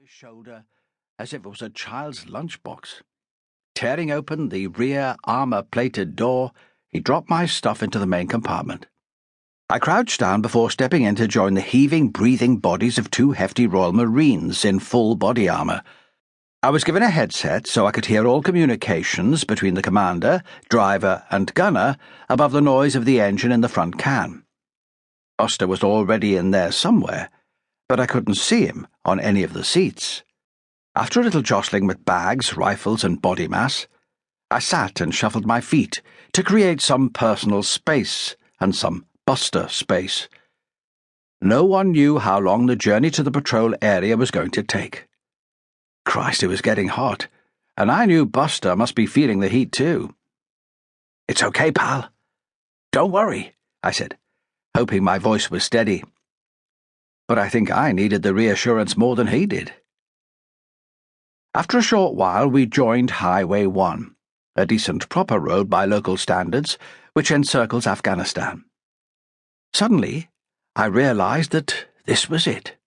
his shoulder as if it was a child's lunchbox. Tearing open the rear armor-plated door, he dropped my stuff into the main compartment. I crouched down before stepping in to join the heaving, breathing bodies of two hefty Royal Marines in full body armor. I was given a headset so I could hear all communications between the commander, driver, and gunner above the noise of the engine in the front can. Buster was already in there somewhere, but I couldn't see him on any of the seats. After a little jostling with bags, rifles, and body mass, I sat and shuffled my feet to create some personal space and some Buster space. No one knew how long the journey to the patrol area was going to take. Christ, it was getting hot, and I knew Buster must be feeling the heat too. "It's okay, pal. Don't worry," I said, hoping my voice was steady. But I think I needed the reassurance more than he did. After a short while, we joined Highway 1, a decent proper road by local standards, which encircles Afghanistan. Suddenly, I realized that this was it.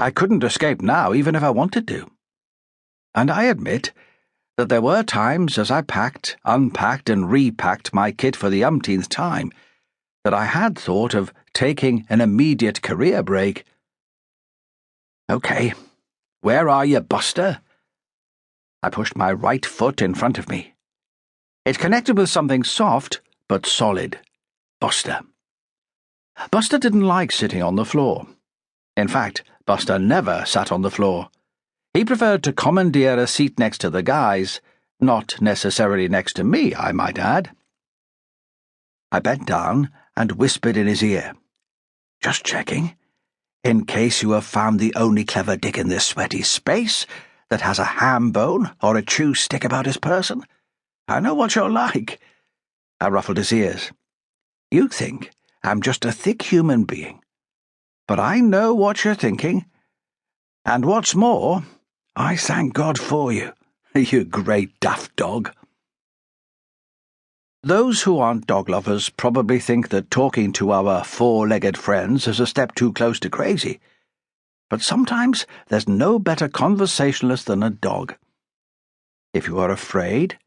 I couldn't escape now, even if I wanted to. And I admit that there were times as I packed, unpacked, and repacked my kit for the umpteenth time that I had thought of taking an immediate career break. "Okay, where are you, Buster?" I pushed my right foot in front of me. It connected with something soft but solid. Buster. Buster didn't like sitting on the floor. In fact, Buster never sat on the floor. He preferred to commandeer a seat next to the guys, not necessarily next to me, I might add. I bent down and whispered in his ear, "Just checking, in case you have found the only clever dick in this sweaty space that has a ham bone or a chew stick about his person. I know what you're like." I ruffled his ears. "You think I'm just a thick human being, but I know what you're thinking. And what's more, I thank God for you, you great daft dog." Those who aren't dog lovers probably think that talking to our four-legged friends is a step too close to crazy. But sometimes there's no better conversationalist than a dog. If you are afraid,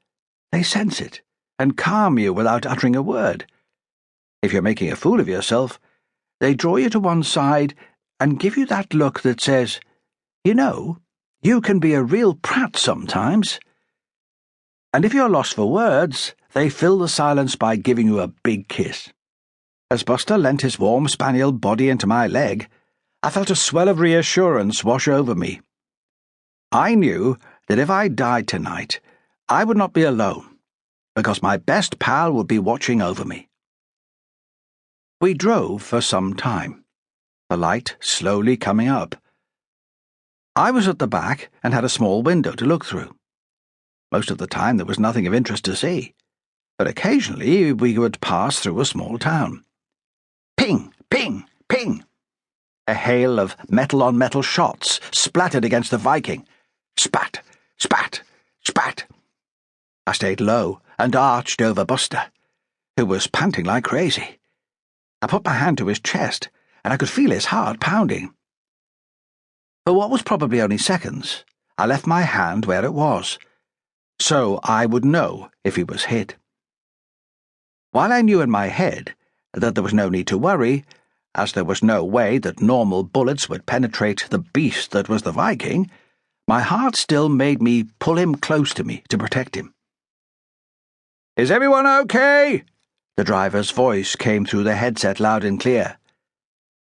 they sense it and calm you without uttering a word. If you're making a fool of yourself, they draw you to one side and give you that look that says, "You know, you can be a real prat sometimes." And if you're lost for words, they fill the silence by giving you a big kiss. As Buster leant his warm spaniel body into my leg, I felt a swell of reassurance wash over me. I knew that if I died tonight, I would not be alone, because my best pal would be watching over me. We drove for some time, the light slowly coming up. I was at the back and had a small window to look through. Most of the time there was nothing of interest to see, but occasionally we would pass through a small town. Ping, ping, ping! A hail of metal-on-metal shots splattered against the Viking. Spat, spat, spat. I stayed low and arched over Buster, who was panting like crazy. I put my hand to his chest, and I could feel his heart pounding. For what was probably only seconds, I left my hand where it was, so I would know if he was hit. While I knew in my head that there was no need to worry, as there was no way that normal bullets would penetrate the beast that was the Viking, my heart still made me pull him close to me to protect him. "Is everyone okay?" The driver's voice came through the headset loud and clear.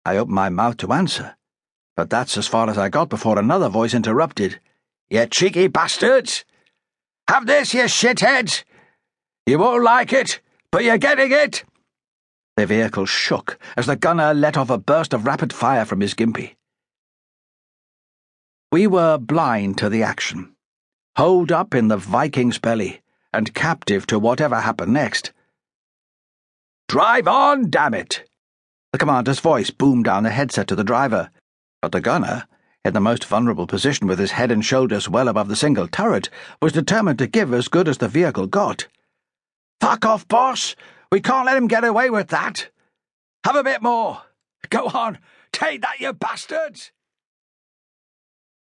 I opened my mouth to answer, but that's as far as I got before another voice interrupted. "You cheeky bastards! Have this, you shitheads! You won't like it, but you're getting it!" The vehicle shook as the gunner let off a burst of rapid fire from his gimpy. We were blind to the action, holed up in the Viking's belly, and captive to whatever happened next. "Drive on, damn it!" The commander's voice boomed down the headset to the driver, but the gunner, in the most vulnerable position with his head and shoulders well above the single turret, was determined to give as good as the vehicle got. "Fuck off, boss! We can't let him get away with that! Have a bit more! Go on, take that, you bastards!"